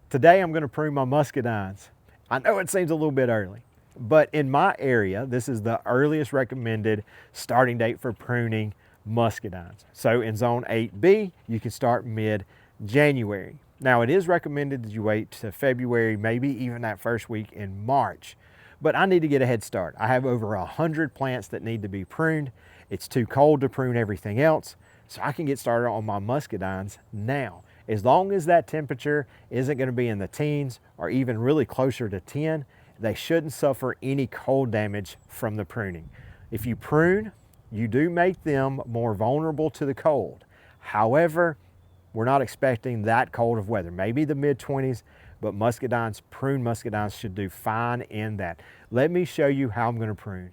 Today I'm going to prune my muscadines. I know it seems a little bit early, but in my area, this is the earliest recommended starting date for pruning muscadines. So in zone 8B, you can start mid-January. Now it is recommended that you wait to February, maybe even that first week in March. But I need to get a head start. I have over 100 plants that need to be pruned. It's too cold to prune everything else, so I can get started on my muscadines now. As long as that temperature isn't going to be in the teens or even really closer to 10, they shouldn't suffer any cold damage from the pruning. If you prune, you do make them more vulnerable to the cold. However, we're not expecting that cold of weather, maybe the mid-20s, but muscadines, pruned muscadines should do fine in that. Let me show you how I'm going to prune.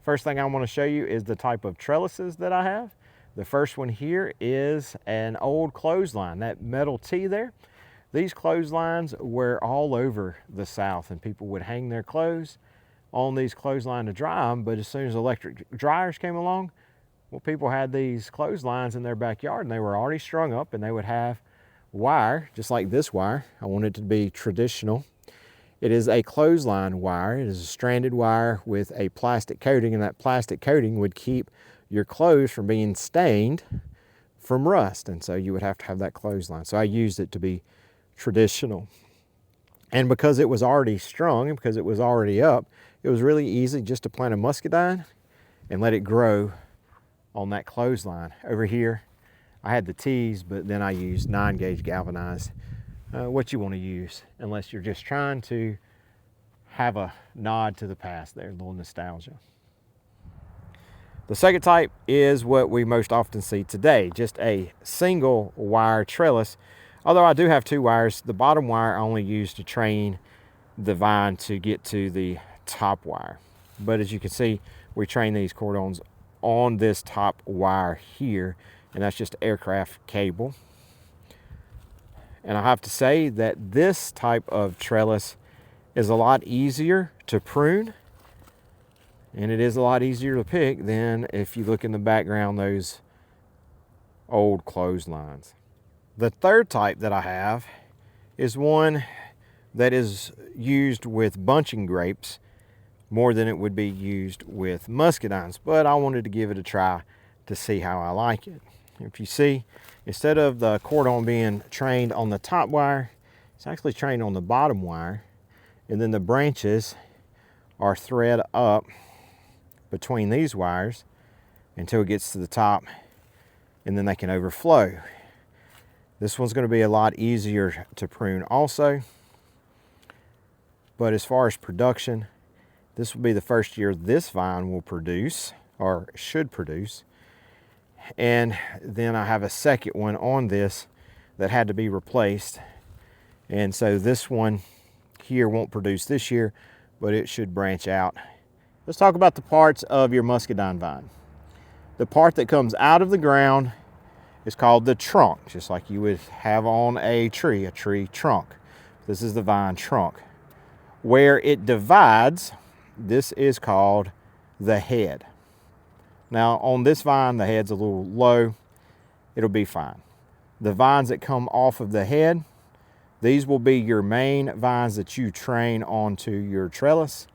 First thing I want to show you is the type of trellises that I have. The first one here is an old clothesline, that metal T there. These clotheslines were all over the South, and people would hang their clothes on these clotheslines to dry them, but as soon as electric dryers came along, well, people had these clotheslines in their backyard and they were already strung up, and they would have wire, just like this wire. I want it to be traditional. It is a clothesline wire. It is a stranded wire with a plastic coating, and that plastic coating would keep your clothes from being stained from rust, and so you would have to have that clothesline. So I used it to be traditional. And because it was already strung and because it was already up, it was really easy just to plant a muscadine and let it grow on that clothesline. Over here, I had the T's, but then I used 9-gauge galvanized, what you want to use, unless you're just trying to have a nod to the past there, a little nostalgia. The second type is what we most often see today, just a single wire trellis. Although I do have 2 wires, the bottom wire I only use to train the vine to get to the top wire. But as you can see, we train these cordons on this top wire here, and that's just aircraft cable. And I have to say that this type of trellis is a lot easier to prune, and it is a lot easier to pick than if you look in the background, those old clotheslines. The third type that I have is one that is used with bunching grapes more than it would be used with muscadines, but I wanted to give it a try to see how I like it. If you see, instead of the cordon being trained on the top wire, it's actually trained on the bottom wire, and then the branches are thread up between these wires until it gets to the top, and then they can overflow. This one's going to be a lot easier to prune also, but as far as production, this will be the first year this vine will produce, or should produce. And then I have a second one on this that had to be replaced, and so this one here won't produce this year, but it should branch out. Let's talk about the parts of your muscadine vine. The part that comes out of the ground is called the trunk, just like you would have on a tree trunk. This is the vine trunk. Where it divides, this is called the head. Now on this vine, the head's a little low. It'll be fine. The vines that come off of the head, these will be your main vines that you train onto your trellis,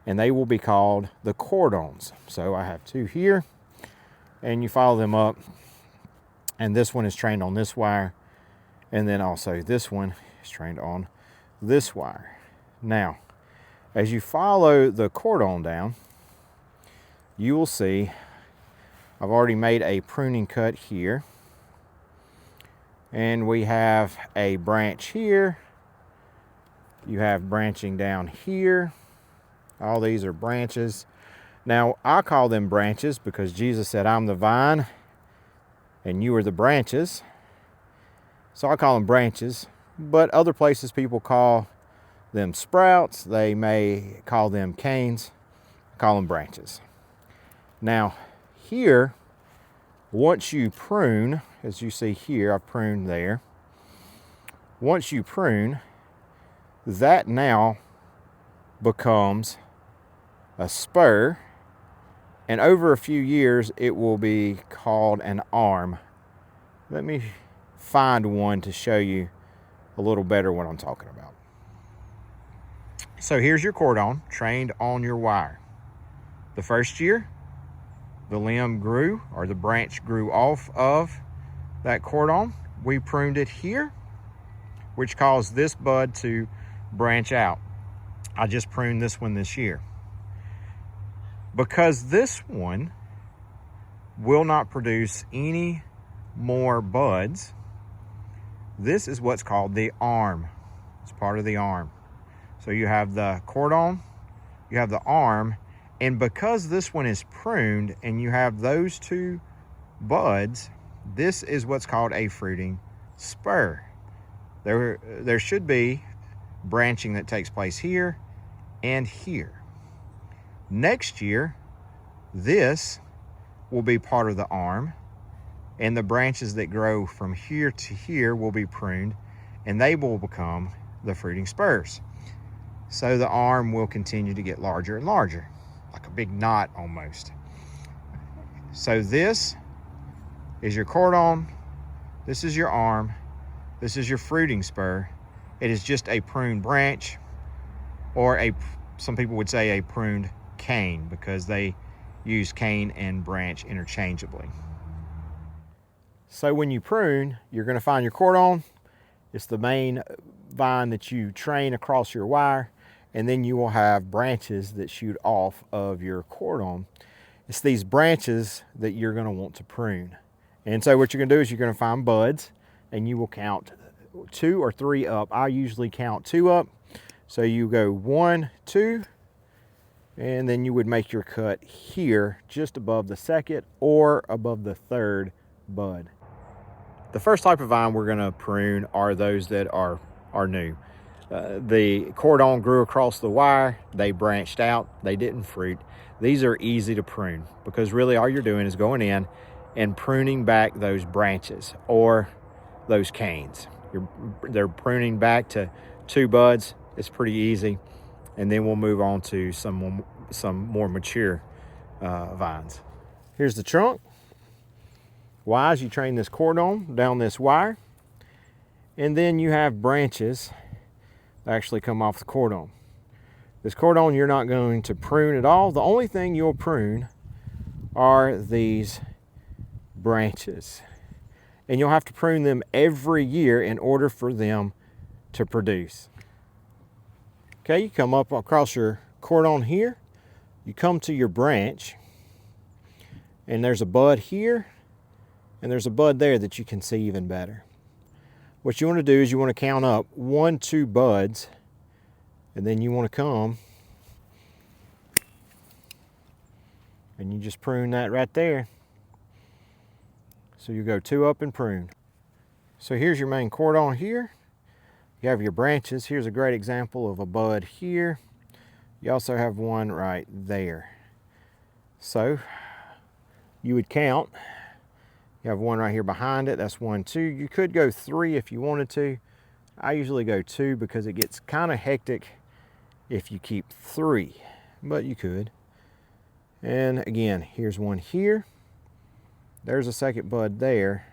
and they will be called the cordons. So I have 2 here, and you follow them up, and this one is trained on this wire, and then also this one is trained on this wire. Now, as you follow the cordon down, you will see I've already made a pruning cut here, and we have a branch here. You have branching down here. All these are branches. Now, I call them branches because Jesus said, "I'm the vine and you are the branches." So I call them branches, but other places people call them sprouts. They may call them canes. I call them branches. Now, here, once you prune, as you see here, I've pruned there. Once you prune, that now becomes a spur, and over a few years it will be called an arm. Let me find one to show you a little better what I'm talking about. So here's your cordon trained on your wire. The first year, the limb grew, or the branch grew off of that cordon. We pruned it here, which caused this bud to branch out. I just pruned this one this year. Because this one will not produce any more buds, this is what's called the arm. It's part of the arm. So you have the cordon, you have the arm, and because this one is pruned and you have those two buds, this is what's called a fruiting spur. There should be branching that takes place here and here. Next year, this will be part of the arm, and the branches that grow from here to here will be pruned, and they will become the fruiting spurs. So the arm will continue to get larger and larger, like a big knot almost. So this is your cordon, this is your arm, this is your fruiting spur. It is just a pruned branch, or some people would say a pruned cane, because they use cane and branch interchangeably. So when you prune, you're going to find your cordon. It's the main vine that you train across your wire, and then you will have branches that shoot off of your cordon. It's these branches that you're going to want to prune. And so what you're going to do is you're going to find buds, and you will count 2 or 3 up. I usually count 2 up. So you go 1, 2, and then you would make your cut here just above the second or above the third bud. The first type of vine we're going to prune are those that are new. The cordon grew across the wire, they branched out, they didn't fruit. These are easy to prune because really all you're doing is going in and pruning back those branches or those canes. They're pruning back to 2 buds. It's pretty easy. And then we'll move on to some more mature vines. Here's the trunk. Wise, you train this cordon down this wire, and then you have branches that actually come off the cordon. This cordon you're not going to prune at all. The only thing you'll prune are these branches, and you'll have to prune them every year in order for them to produce. Okay, you come up across your cordon here, you come to your branch, and there's a bud here, and there's a bud there that you can see even better. What you want to do is you want to count up 1, 2 buds, and then you want to come and you just prune that right there. So you go 2 up and prune. So here's your main cordon here. You have your branches. Here's a great example of a bud here. You also have one right there. So you would count. You have one right here behind it. That's 1, 2. You could go 3 if you wanted to. I usually go 2 because it gets kind of hectic if you keep 3, but you could. And again, here's one here. There's a second bud there.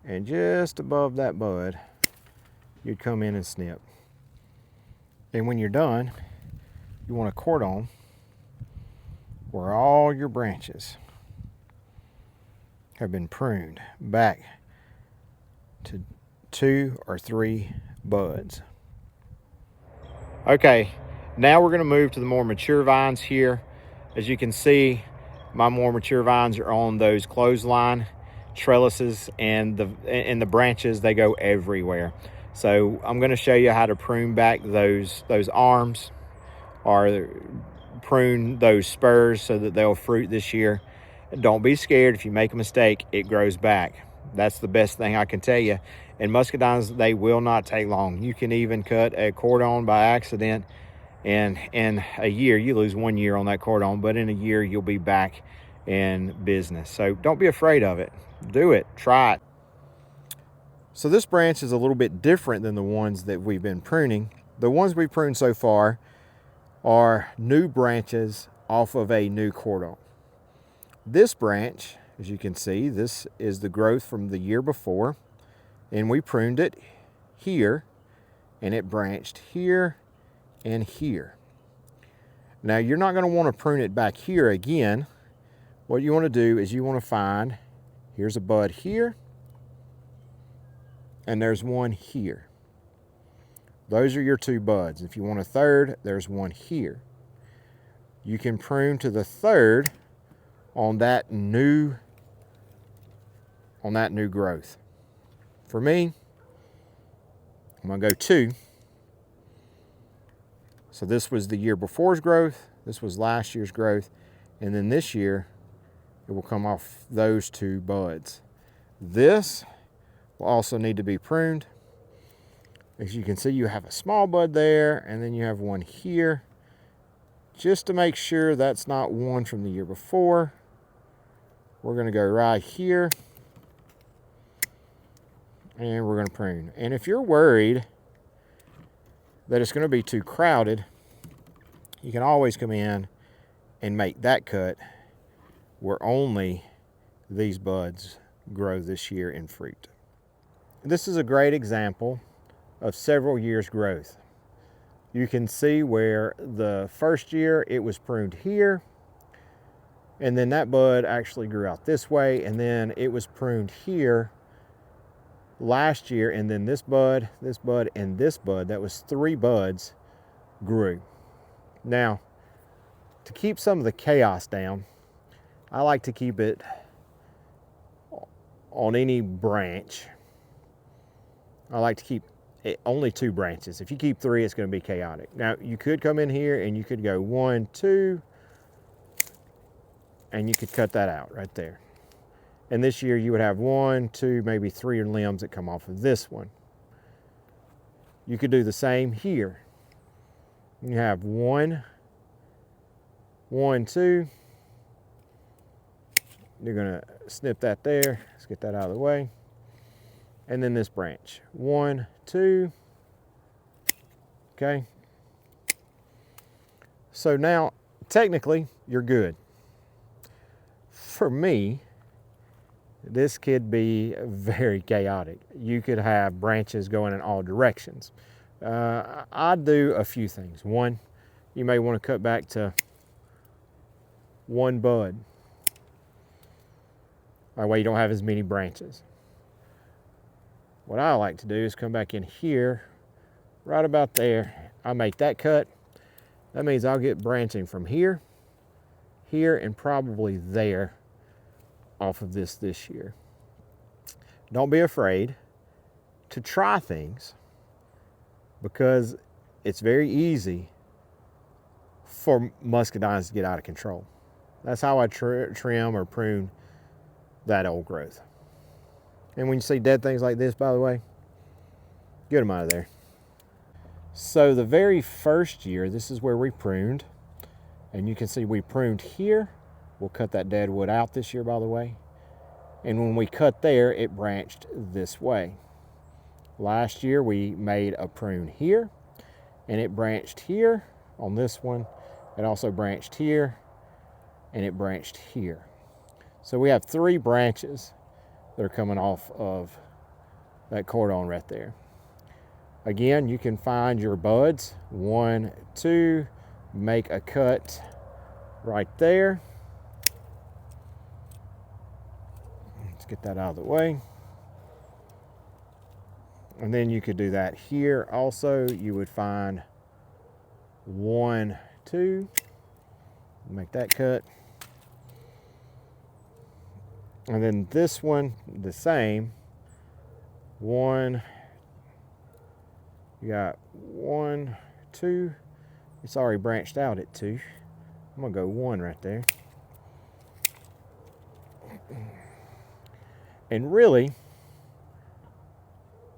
And just above that bud, you'd come in and snip. And when you're done, you want a cordon where all your branches have been pruned back to 2 or 3 buds. Okay, now we're going to move to the more mature vines here. As you can see, my more mature vines are on those clothesline trellises, and the branches, they go everywhere. So I'm going to show you how to prune back those arms, or prune those spurs so that they'll fruit this year. Don't be scared. If you make a mistake, it grows back. That's the best thing I can tell you. And muscadines, they will not take long. You can even cut a cordon by accident, and in a year, you lose 1 year on that cordon, but in a year, you'll be back in business. So don't be afraid of it. Do it. Try it. So this branch is a little bit different than the ones that we've been pruning. The ones we've pruned so far are new branches off of a new cordon. This branch, as you can see, this is the growth from the year before, and we pruned it here, and it branched here and here. Now you're not going to want to prune it back here again. What you want to do is you want to find, here's a bud here, and there's one here. Those are your two buds. If you want a third, there's one here. You can prune to the third on that new growth. For me, I'm gonna go 2. So this was the year before's growth, this was last year's growth, and then this year it will come off those 2 buds. This will also need to be pruned. As you can see, you have a small bud there, and then you have one here, just to make sure that's not one from the year before. We're gonna go right here, and we're gonna prune. And if you're worried that it's gonna be too crowded, you can always come in and make that cut where only these buds grow this year in fruit. This is a great example of several years' growth. You can see where the first year it was pruned here, and then that bud actually grew out this way, and then it was pruned here last year, and then this bud, and this bud, that was 3 buds, grew. Now, to keep some of the chaos down, I like to keep it on any branch. I like to keep it only 2 branches. If you keep 3, it's going to be chaotic. Now, you could come in here and you could go 1, 2, and you could cut that out right there. And this year you would have 1, 2, maybe 3 limbs that come off of this one. You could do the same here. You have 1, 1, 2. You're gonna snip that there. Let's get that out of the way. And then this branch, 1, 2. Okay. So now, technically, you're good. For me, this could be very chaotic. You could have branches going in all directions. I'd do a few things. One, you may want to cut back to 1 bud. That way you don't have as many branches. What I like to do is come back in here, right about there. I make that cut. That means I'll get branching from here, here, and probably there off of this year. Don't be afraid to try things, because it's very easy for muscadines to get out of control. That's how I trim or prune that old growth. And when you see dead things like this, by the way, get them out of there. So the very first year, this is where we pruned. And you can see we pruned here. We'll cut that dead wood out this year, by the way. And when we cut there, it branched this way. Last year, we made a prune here, and it branched here on this one. It also branched here, and it branched here. So we have 3 branches that are coming off of that cordon right there. Again, you can find your buds, 1, 2, make a cut right there. Let's get that out of the way. And then you could do that here also. You would find 1, 2, make that cut. And then this one, the same. 1, you got 1, 2. It's already branched out at 2. I'm gonna go 1 right there. And really,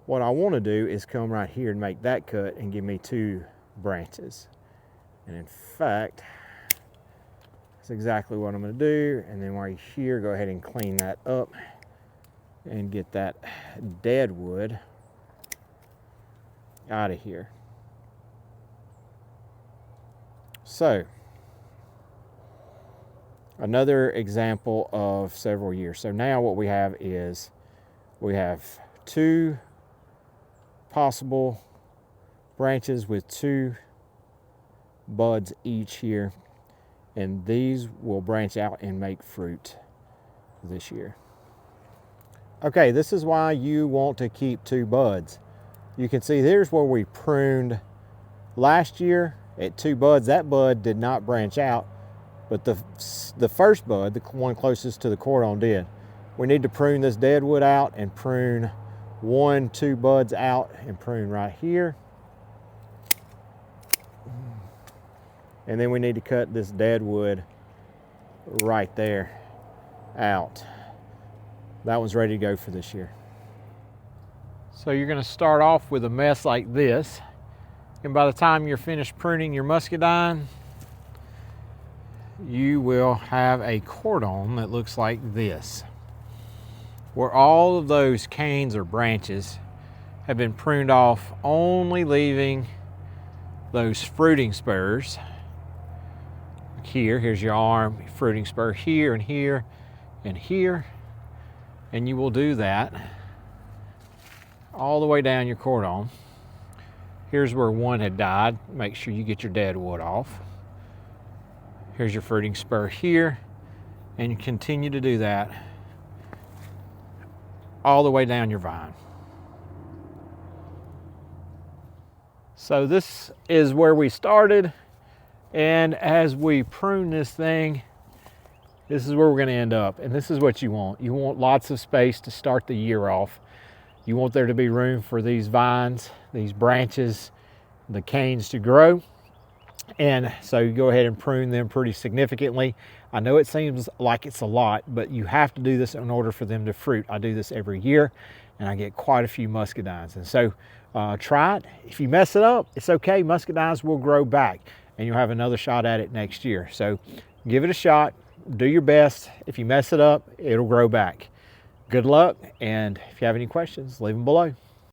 what I want to do is come right here and make that cut and give me 2 branches. And in fact, that's exactly what I'm going to do. And then while you're here, go ahead and clean that up and get that dead wood out of here. So, another example of several years. So now what we have is we have 2 possible branches with 2 buds each here, and these will branch out and make fruit this year. Okay, this is why you want to keep 2 buds. You can see here's where we pruned last year at 2 buds. That bud did not branch out, but the first bud, the one closest to the cordon, did. We need to prune this dead wood out and prune 1, 2 buds out and prune right here. And then we need to cut this dead wood right there out. That one's ready to go for this year. So you're going to start off with a mess like this, and by the time you're finished pruning your muscadine, you will have a cordon that looks like this, where all of those canes or branches have been pruned off, only leaving those fruiting spurs. Here's your arm, fruiting spur here and here and here. And you will do that all the way down your cordon. Here's where one had died. Make sure you get your dead wood off. Here's your fruiting spur here, and you continue to do that all the way down your vine. So this is where we started, and as we prune this thing, this is where we're going to end up, and this is what you want. You want lots of space to start the year off. You want there to be room for these vines, these branches, the canes to grow. And so you go ahead and prune them pretty significantly. I know it seems like it's a lot, but you have to do this in order for them to fruit. I do this every year, and I get quite a few muscadines. And so try it. If you mess it up, it's okay. Muscadines will grow back, and you'll have another shot at it next year. So give it a shot. Do your best. If you mess it up, it'll grow back. Good luck, and if you have any questions, leave them below.